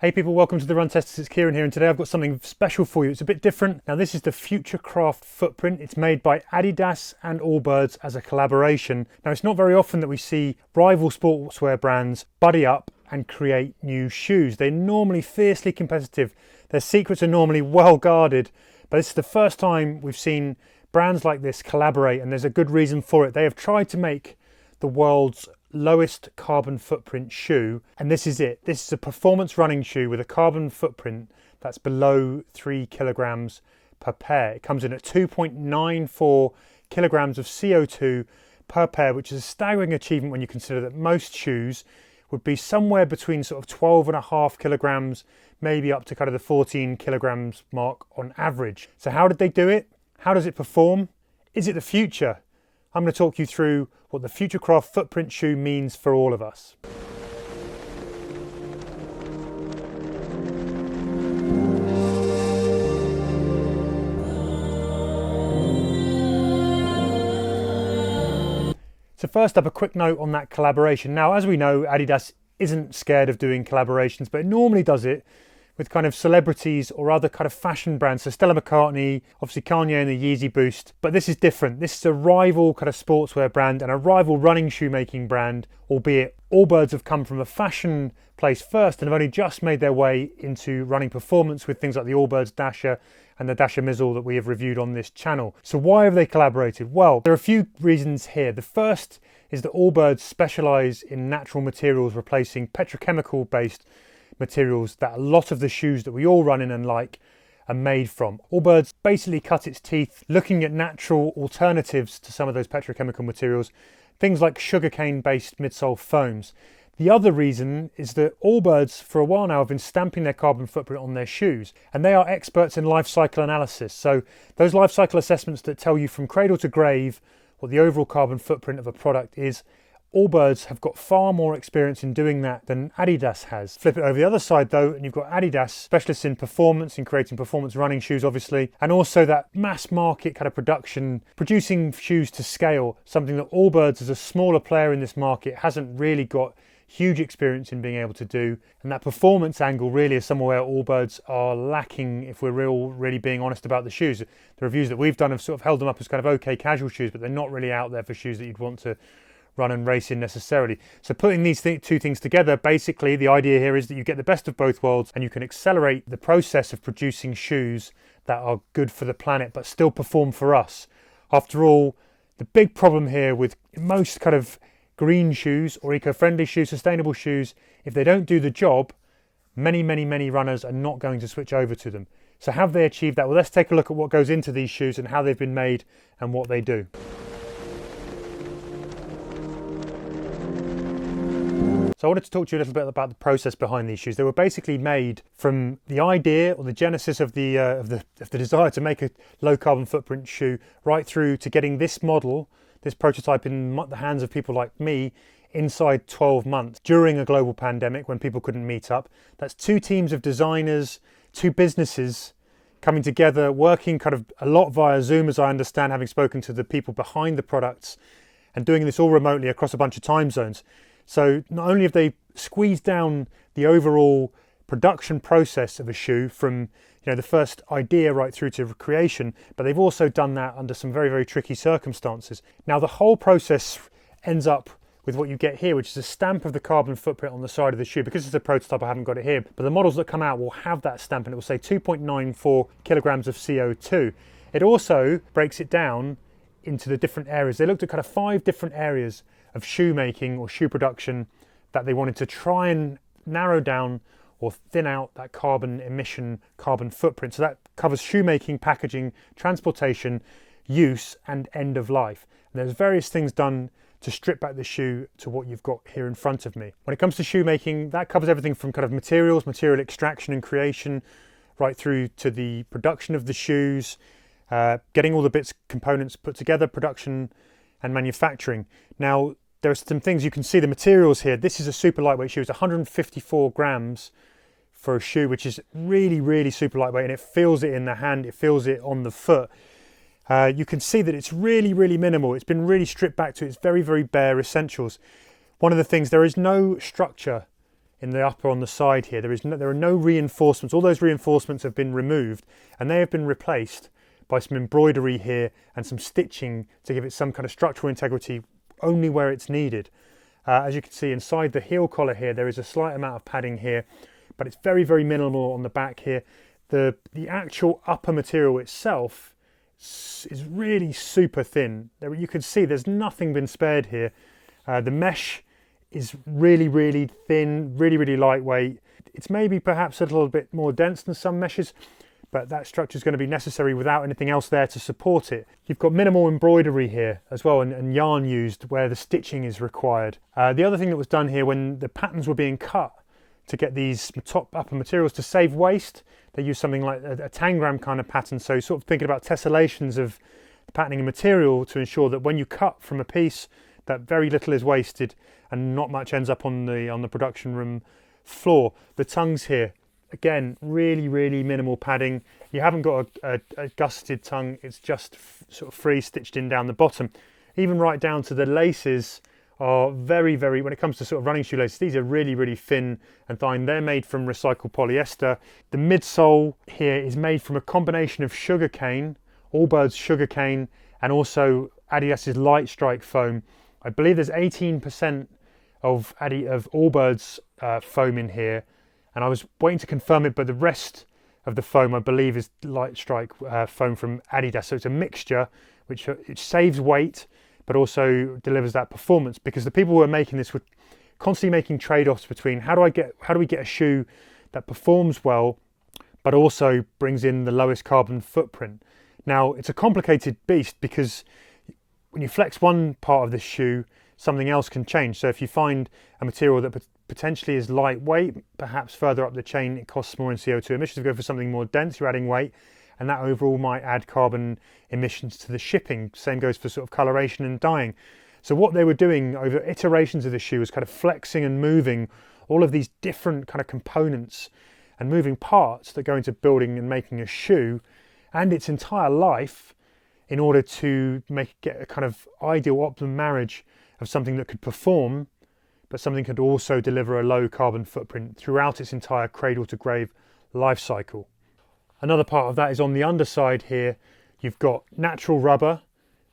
Hey people, welcome to the Run Testers. It's Kieran here, and today I've got something special for you. It's a bit different. Now this is the Futurecraft Footprint. It's made by Adidas and Allbirds as a collaboration. Now it's not very often that we see rival sportswear brands buddy up and create new shoes. They're normally fiercely competitive. Their secrets are normally well guarded, but this is the first time we've seen brands like this collaborate, and there's a good reason for it. They have tried to make the world's lowest carbon footprint shoe, and this is it. This is a performance running shoe with a carbon footprint that's below 3 kilograms per pair. It comes in at 2.94 kilograms of CO2 per pair, which is a staggering achievement when you consider that most shoes would be somewhere between sort of 12.5 kilograms, maybe up to kind of the 14 kilograms mark on average. So how did they do it? How does it perform? Is it the future? I'm going to talk you through what the Futurecraft Footprint shoe means for all of us. So first up, a quick note on that collaboration. Now, as we know, Adidas isn't scared of doing collaborations, but it normally does it with kind of celebrities or other kind of fashion brands. So Stella McCartney, obviously Kanye and the Yeezy Boost, but this is different. This is a rival kind of sportswear brand and a rival running shoemaking brand, albeit Allbirds have come from a fashion place first and have only just made their way into running performance with things like the Allbirds Dasher and the Dasher Mizzle that we have reviewed on this channel. So why have they collaborated? Well, there are a few reasons here. The first is that Allbirds specialize in natural materials, replacing petrochemical-based materials that a lot of the shoes that we all run in and like are made from. Allbirds basically cut its teeth looking at natural alternatives to some of those petrochemical materials, things like sugarcane-based midsole foams. The other reason is that Allbirds for a while now have been stamping their carbon footprint on their shoes, and they are experts in life cycle analysis. So those life cycle assessments that tell you from cradle to grave what the overall carbon footprint of a product is, Allbirds have got far more experience in doing that than Adidas has. Flip it over the other side though, and you've got Adidas, specialists in performance, in creating performance running shoes obviously, and also that mass market kind of production, producing shoes to scale, something that Allbirds as a smaller player in this market hasn't really got huge experience in being able to do. And that performance angle really is somewhere where Allbirds are lacking, if we're really being honest about the shoes. The reviews that we've done have sort of held them up as kind of okay casual shoes, but they're not really out there for shoes that you'd want to run and race in necessarily. So putting these two things together, basically the idea here is that you get the best of both worlds and you can accelerate the process of producing shoes that are good for the planet but still perform for us. After all, the big problem here with most kind of green shoes or eco-friendly shoes, sustainable shoes, if they don't do the job, many runners are not going to switch over to them. So have they achieved that? Well, let's take a look at what goes into these shoes and how they've been made and what they do. So I wanted to talk to you a little bit about the process behind these shoes. They were basically made from the idea or the genesis of the desire to make a low carbon footprint shoe right through to getting this model, this prototype in the hands of people like me inside 12 months during a global pandemic when people couldn't meet up. That's two teams of designers, two businesses coming together, working kind of a lot via Zoom, as I understand, having spoken to the people behind the products, and doing this all remotely across a bunch of time zones. So not only have they squeezed down the overall production process of a shoe from the first idea right through to creation, but they've also done that under some very tricky circumstances. Now the whole process ends up with what you get here, which is a stamp of the carbon footprint on the side of the shoe. Because it's a prototype, I haven't got it here, but the models that come out will have that stamp and it will say 2.94 kilograms of CO2. It also breaks it down into the different areas. They looked at kind of 5 different areas of shoemaking or shoe production that they wanted to try and narrow down or thin out that carbon emission, carbon footprint. So that covers shoemaking, packaging, transportation, use, and end of life. And there's various things done to strip back the shoe to what you've got here in front of me. When it comes to shoemaking, that covers everything from kind of materials, material extraction and creation, right through to the production of the shoes, getting all the bits, components put together, production and manufacturing. Now, there are some things you can see the materials here. This is a super lightweight shoe. It's 154 grams for a shoe, which is really super lightweight, and it feels it in the hand, it feels it on the foot. You can see that it's really minimal. It's been really stripped back to its very bare essentials. One of the things, there is no structure in the upper on the side here, there are no reinforcements. All those reinforcements have been removed and they have been replaced by some embroidery here and some stitching to give it some kind of structural integrity only where it's needed. As you can see inside the heel collar here, there is a slight amount of padding here, but it's very, very minimal on the back here. The actual upper material itself is really super thin. You can see there's nothing been spared here. The mesh is really, really thin, really, really lightweight. It's maybe perhaps a little bit more dense than some meshes, but that structure is going to be necessary without anything else there to support it. You've got minimal embroidery here as well, and yarn used where the stitching is required. The other thing that was done here when the patterns were being cut to get these upper materials to save waste, they use something like a tangram kind of pattern. So sort of thinking about tessellations of patterning and material to ensure that when you cut from a piece, that very little is wasted and not much ends up on the production room floor. The tongues here, again, really, really minimal padding. You haven't got a gusseted tongue, it's just sort of free stitched in down the bottom. Even right down to the laces are very, very, when it comes to sort of running shoe laces, these are really, really thin and fine. They're made from recycled polyester. The midsole here is made from a combination of sugarcane, Allbirds sugarcane, and also Adidas's light strike foam. I believe there's 18% of Allbirds foam in here, and I was waiting to confirm it, but the rest of the foam I believe is light strike foam from Adidas. So it's a mixture which saves weight but also delivers that performance, because the people who are making this were constantly making trade-offs between how do we get a shoe that performs well but also brings in the lowest carbon footprint. Now it's a complicated beast, because when you flex one part of the shoe, something else can change. So if you find a material that potentially is lightweight, perhaps further up the chain it costs more in CO2 emissions. If you go for something more dense, you're adding weight, and that overall might add carbon emissions to the shipping. Same goes for sort of coloration and dyeing. So what they were doing over iterations of the shoe was kind of flexing and moving all of these different kind of components and moving parts that go into building and making a shoe and its entire life in order to get a kind of ideal optimum marriage of something that could perform, but something could also deliver a low carbon footprint throughout its entire cradle to grave life cycle. Another part of that is on the underside here. You've got natural rubber,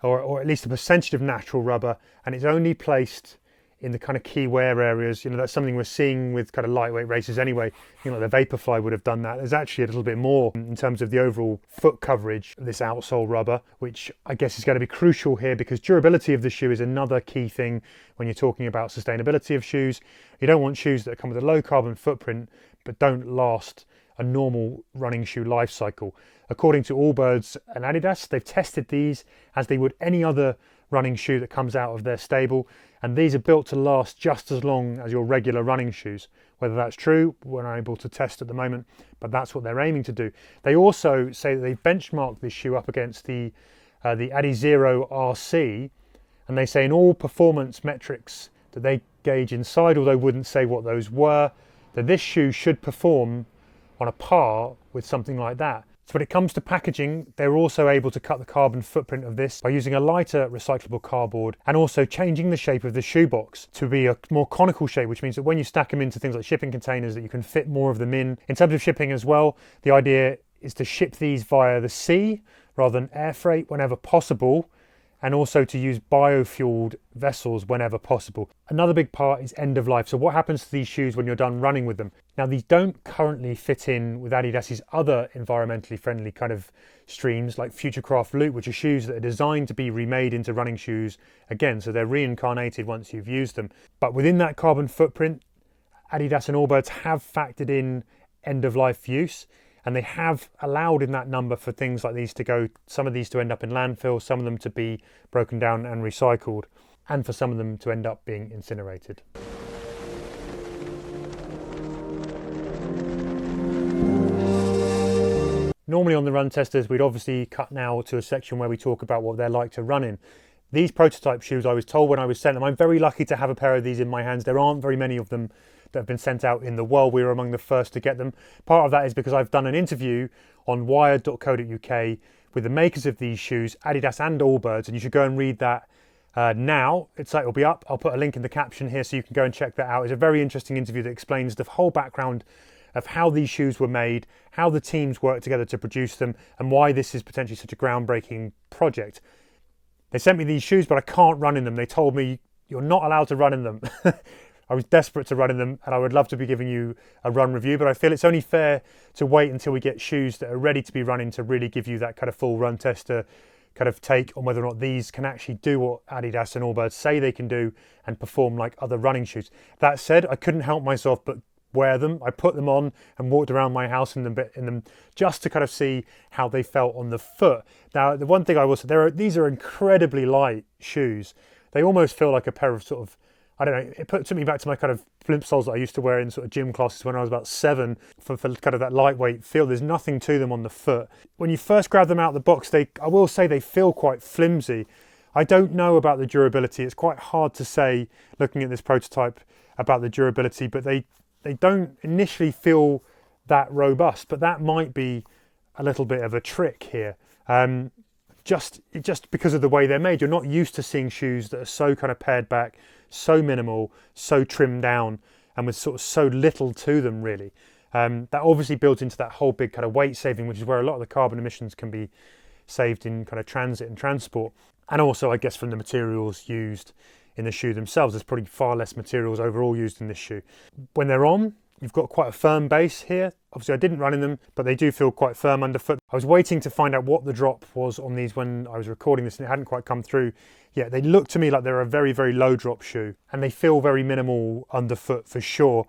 or at least a percentage of natural rubber, and it's only placed in the kind of key wear areas. You know, that's something we're seeing with kind of lightweight racers anyway. You know, the Vaporfly would have done that. There's actually a little bit more in terms of the overall foot coverage of this outsole rubber, which I guess is going to be crucial here, because durability of the shoe is another key thing when you're talking about sustainability of shoes. You don't want shoes that come with a low carbon footprint but don't last a normal running shoe life cycle. According to Allbirds and Adidas, they've tested these as they would any other running shoe that comes out of their stable, and these are built to last just as long as your regular running shoes. Whether that's true, we're unable to test at the moment, but that's what they're aiming to do. They also say that they've benchmarked this shoe up against the Adizero RC, and they say in all performance metrics that they gauge inside, although wouldn't say what those were, that this shoe should perform on a par with something like that. So when it comes to packaging, they're also able to cut the carbon footprint of this by using a lighter recyclable cardboard and also changing the shape of the shoebox to be a more conical shape, which means that when you stack them into things like shipping containers, that you can fit more of them in. In terms of shipping as well, the idea is to ship these via the sea rather than air freight whenever possible, and also to use biofueled vessels whenever possible. Another big part is end of life. So what happens to these shoes when you're done running with them? Now, these don't currently fit in with Adidas's other environmentally friendly kind of streams like Futurecraft Loop, which are shoes that are designed to be remade into running shoes again, so they're reincarnated once you've used them. But within that carbon footprint, Adidas and Allbirds have factored in end of life use, and they have allowed in that number for things like these to go, some of these to end up in landfill, some of them to be broken down and recycled, and for some of them to end up being incinerated. Normally on the run testers, we'd obviously cut now to a section where we talk about what they're like to run in. These prototype shoes, I was told when I was sent them, I'm very lucky to have a pair of these in my hands. There aren't very many of them that have been sent out in the world. We were among the first to get them. Part of that is because I've done an interview on wired.co.uk with the makers of these shoes, Adidas and Allbirds, and you should go and read that Now, it'll be up. I'll put a link in the caption here so you can go and check that out. It's a very interesting interview that explains the whole background of how these shoes were made, how the teams worked together to produce them, and why this is potentially such a groundbreaking project. They sent me these shoes, but I can't run in them. They told me you're not allowed to run in them. I was desperate to run in them, and I would love to be giving you a run review, but I feel it's only fair to wait until we get shoes that are ready to be running to really give you that kind of full run test to kind of take on whether or not these can actually do what Adidas and Allbirds say they can do and perform like other running shoes. That said, I couldn't help myself but wear them. I put them on and walked around my house in them just to kind of see how they felt on the foot. Now, the one thing I will say, these are incredibly light shoes. They almost feel like a pair of sort of, I don't know, it took me back to my kind of plimsolls that I used to wear in sort of gym classes when I was about 7 for kind of that lightweight feel. There's nothing to them on the foot. When you first grab them out of the box, I will say they feel quite flimsy. I don't know about the durability. It's quite hard to say looking at this prototype about the durability, but they don't initially feel that robust, but that might be a little bit of a trick here. Just because of the way they're made. You're not used to seeing shoes that are so kind of pared back, so minimal, so trimmed down, and with sort of so little to them really. That obviously builds into that whole big kind of weight saving, which is where a lot of the carbon emissions can be saved in kind of transit and transport. And also, I guess, from the materials used in the shoe themselves. There's probably far less materials overall used in this shoe. When they're on, you've got quite a firm base here. Obviously, I didn't run in them, but they do feel quite firm underfoot. I was waiting to find out what the drop was on these when I was recording this, and it hadn't quite come through yet. They look to me like they're a very, very low drop shoe, and they feel very minimal underfoot for sure.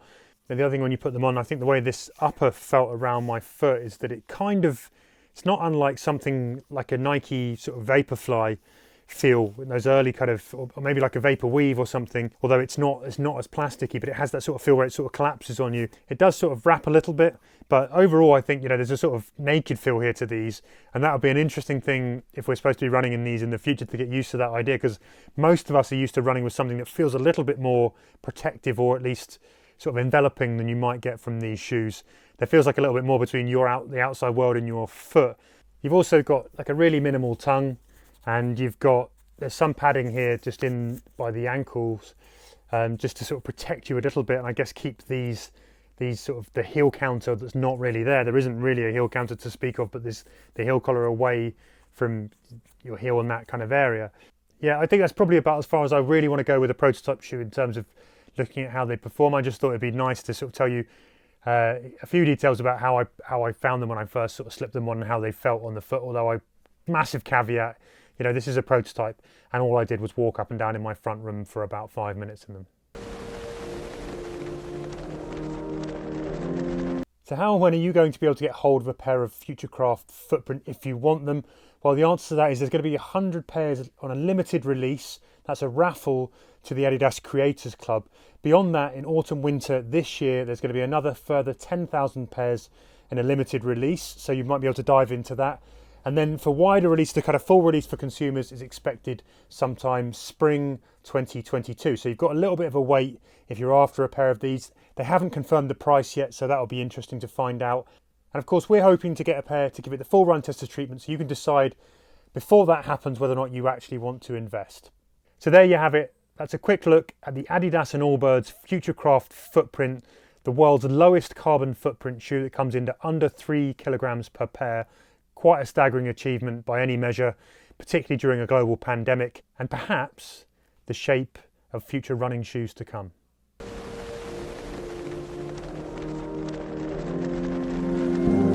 And the other thing when you put them on, I think the way this upper felt around my foot is that it's not unlike something like a Nike sort of Vaporfly feel in those early kind of, or maybe like a Vapor Weave or something, although it's not as plasticky, but it has that sort of feel where it sort of collapses on you. It does sort of wrap a little bit, but overall I think, there's a sort of naked feel here to these, and that would be an interesting thing if we're supposed to be running in these in the future to get used to that idea, because most of us are used to running with something that feels a little bit more protective, or at least sort of enveloping, than you might get from these shoes. There feels like a little bit more between the outside world and your foot. You've also got like a really minimal tongue, and there's some padding here just in by the ankles, just to sort of protect you a little bit, and I guess keep these sort of the heel counter that's not really there. There isn't really a heel counter to speak of, but there's the heel collar away from your heel in that kind of area. Yeah, I think that's probably about as far as I really want to go with a prototype shoe in terms of looking at how they perform. I just thought it'd be nice to sort of tell you a few details about how I found them when I first sort of slipped them on and how they felt on the foot, although massive caveat, this is a prototype, and all I did was walk up and down in my front room for about 5 minutes in them. So how and when are you going to be able to get hold of a pair of Futurecraft Footprint if you want them? Well, the answer to that is there's going to be 100 pairs on a limited release. That's a raffle to the Adidas Creators Club. Beyond that, in autumn winter this year, there's going to be another further 10,000 pairs in a limited release, so you might be able to dive into that. And then for wider release, the kind of full release for consumers is expected sometime spring 2022. So you've got a little bit of a wait if you're after a pair of these. They haven't confirmed the price yet, so that'll be interesting to find out. And of course, we're hoping to get a pair to give it the full run test of treatment, so you can decide before that happens whether or not you actually want to invest. So there you have it. That's a quick look at the Adidas and Allbirds Futurecraft Footprint, the world's lowest carbon footprint shoe that comes into under 3 kilograms per pair. Quite a staggering achievement by any measure, particularly during a global pandemic, and perhaps the shape of future running shoes to come.